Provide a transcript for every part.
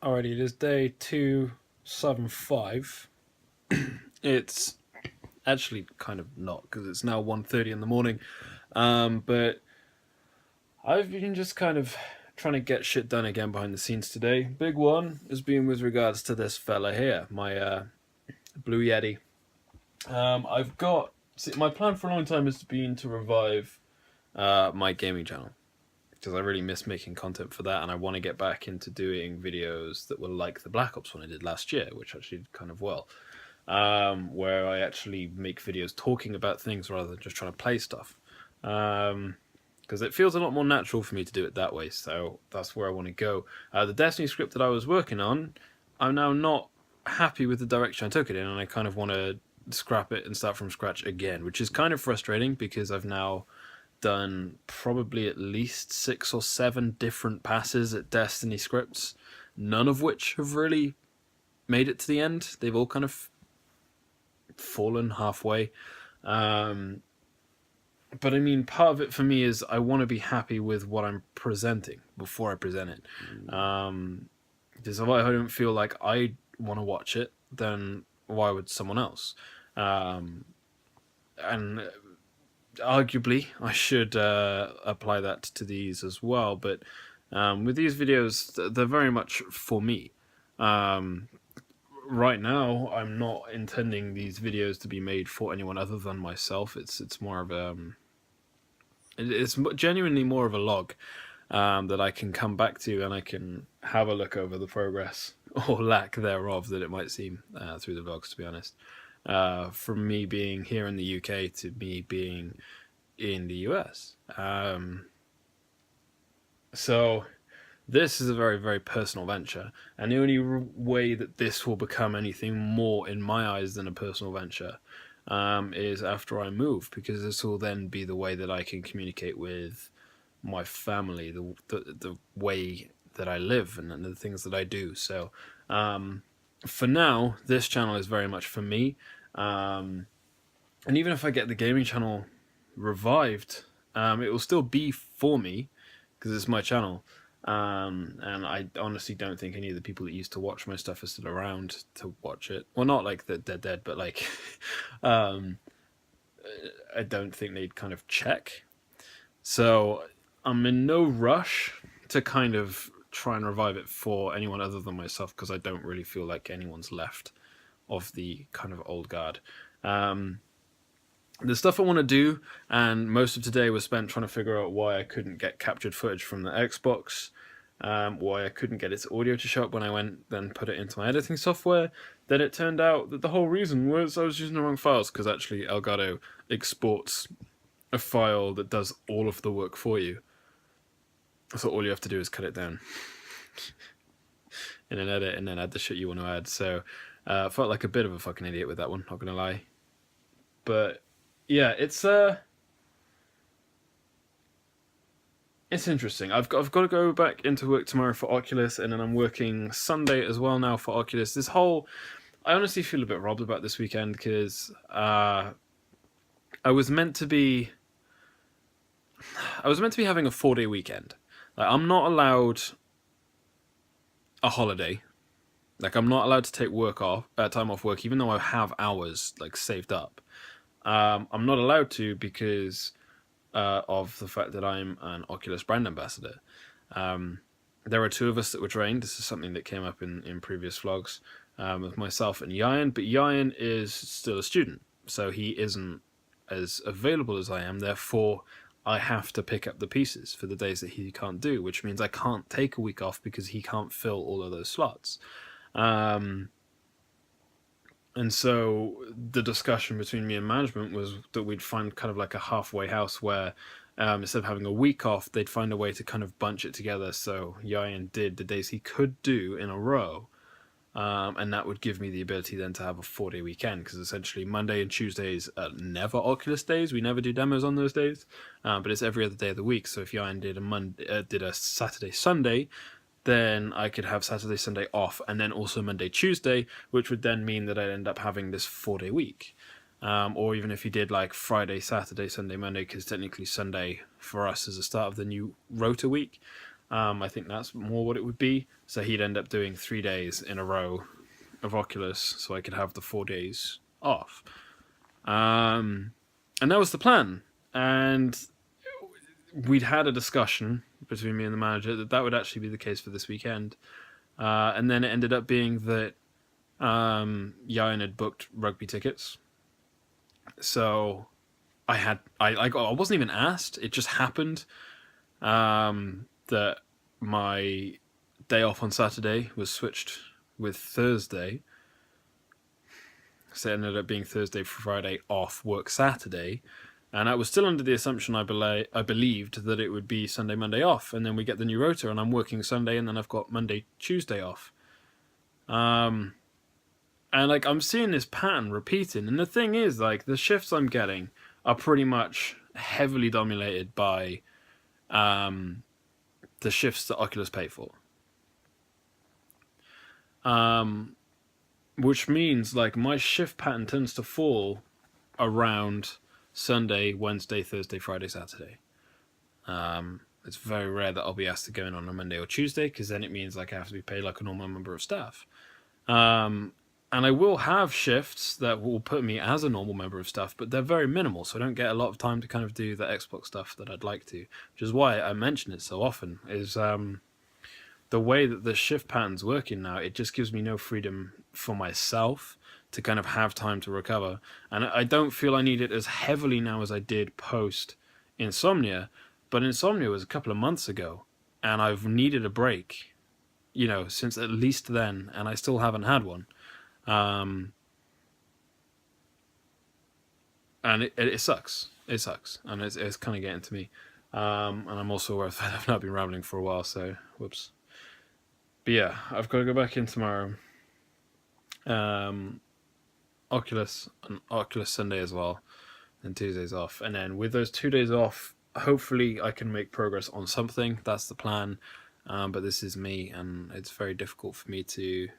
Alrighty, it is day 275. It's actually kind of not because it's now 1:30 in the morning. But I've been just kind of trying to get shit done again behind the scenes today. Big one has been with regards to this fella here, my Blue Yeti. I've got my plan for a long time has been to revive my gaming channel because I really miss making content for that, and I want to get back into doing videos that were like the Black Ops one I did last year, which actually did kind of well, where I actually make videos talking about things rather than just trying to play stuff. Because it feels a lot more natural for me to do it that way, so that's where I want to go. The Destiny script that I was working on, I'm now not happy with the direction I took it in, and I kind of want to scrap it and start from scratch again, which is kind of frustrating because I've now done probably at least 6 or 7 different passes at Destiny scripts, none of which have really made it to the end. They've all kind of fallen halfway. But I mean, part of it for me is I want to be happy with what I'm presenting before I present it. Because if I don't feel like I want to watch it, then why would someone else? And arguably, I should apply that to these as well. But with these videos, they're very much for me. Right now, I'm not intending these videos to be made for anyone other than myself. It's more of a it's genuinely more of a log that I can come back to, and I can have a look over the progress or lack thereof that it might seem through the vlogs. To be honest, from me being here in the UK to me being in the US. So this is a very, very personal venture, and the only way that this will become anything more in my eyes than a personal venture is after I move, because this will then be the way that I can communicate with my family, the way that I live and the things that I do. So for now, this channel is very much for me. And even if I get the gaming channel revived, it will still be for me because it's my channel. And I honestly don't think any of the people that used to watch my stuff are still around to watch it. Well, not like they're dead, but like, I don't think they'd kind of check. So I'm in no rush to kind of try and revive it for anyone other than myself, because I don't really feel like anyone's left of the kind of old guard. The stuff I want to do, and most of today was spent trying to figure out why I couldn't get captured footage from the Xbox, why I couldn't get its audio to show up when I went then put it into my editing software. Then it turned out that the whole reason was I was using the wrong files, because actually Elgato exports a file that does all of the work for you. So all you have to do is cut it down in an edit and then add the shit you want to add. So I felt like a bit of a fucking idiot with that one, not gonna lie. But yeah, it's interesting. I've got to go back into work tomorrow for Oculus, and then I'm working Sunday as well now for Oculus. I honestly feel a bit robbed about this weekend, because I was meant to be having a 4-day weekend. Like, I'm not allowed a holiday. Like, I'm not allowed to take time off work, even though I have hours like saved up. I'm not allowed to because of the fact that I'm an Oculus brand ambassador. There are 2 of us that were trained. This is something that came up in previous vlogs with myself and Yayan, but Yayan is still a student, so he isn't as available as I am. Therefore, I have to pick up the pieces for the days that he can't do, which means I can't take a week off because he can't fill all of those slots. And so the discussion between me and management was that we'd find kind of like a halfway house where instead of having a week off, they'd find a way to kind of bunch it together. So Yayan did the days he could do in a row. And that would give me the ability then to have a 4-day weekend, because essentially Monday and Tuesdays are never Oculus days. We never do demos on those days, but it's every other day of the week. So if Yayan did a Saturday, Sunday, then I could have Saturday, Sunday off, and then also Monday, Tuesday, which would then mean that I'd end up having this 4-day week. Or even if he did like Friday, Saturday, Sunday, Monday, because technically Sunday for us is the start of the new rota week. I think that's more what it would be. So he'd end up doing 3 days in a row of Oculus, so I could have the 4 days off. And that was the plan. And we'd had a discussion between me and the manager that that would actually be the case for this weekend. And then it ended up being that Jan had booked rugby tickets. So I wasn't even asked. It just happened that my day off on Saturday was switched with Thursday. So it ended up being Thursday, Friday off, work Saturday. And I was still under the assumption I believed that it would be Sunday, Monday off, and then we get the new rota, and I'm working Sunday, and then I've got Monday, Tuesday off. And like I'm seeing this pattern repeating, and the thing is, like the shifts I'm getting are pretty much heavily dominated by the shifts that Oculus pay for. Which means like my shift pattern tends to fall around Sunday, Wednesday, Thursday, Friday, Saturday. It's very rare that I'll be asked to go in on a Monday or Tuesday, because then it means like I have to be paid like a normal member of staff. And I will have shifts that will put me as a normal member of staff, but they're very minimal, so I don't get a lot of time to kind of do the Xbox stuff that I'd like to, which is why I mention it so often, is the way that the shift pattern's working now, it just gives me no freedom for myself to kind of have time to recover. And I don't feel I need it as heavily now as I did post Insomnia, but Insomnia was a couple of months ago, and I've needed a break, since at least then, and I still haven't had one. And it sucks. It sucks, and it's kind of getting to me. And I'm also aware that I've not been rambling for a while, so whoops. But yeah, I've got to go back in tomorrow. Oculus Sunday as well, and Tuesdays off. And then with those 2 days off, hopefully I can make progress on something. That's the plan. But this is me, and it's very difficult for me to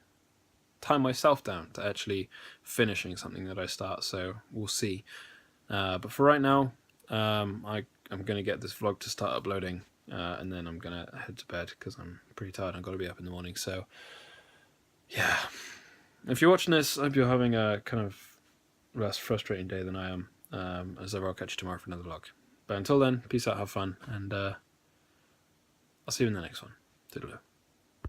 tie myself down to actually finishing something that I start. So we'll see. But for right now, I'm going to get this vlog to start uploading. And then I'm going to head to bed because I'm pretty tired. I've got to be up in the morning. So, yeah. If you're watching this, I hope you're having a kind of less frustrating day than I am. As ever, I'll catch you tomorrow for another vlog. But until then, peace out, have fun, and I'll see you in the next one. Toodaloo.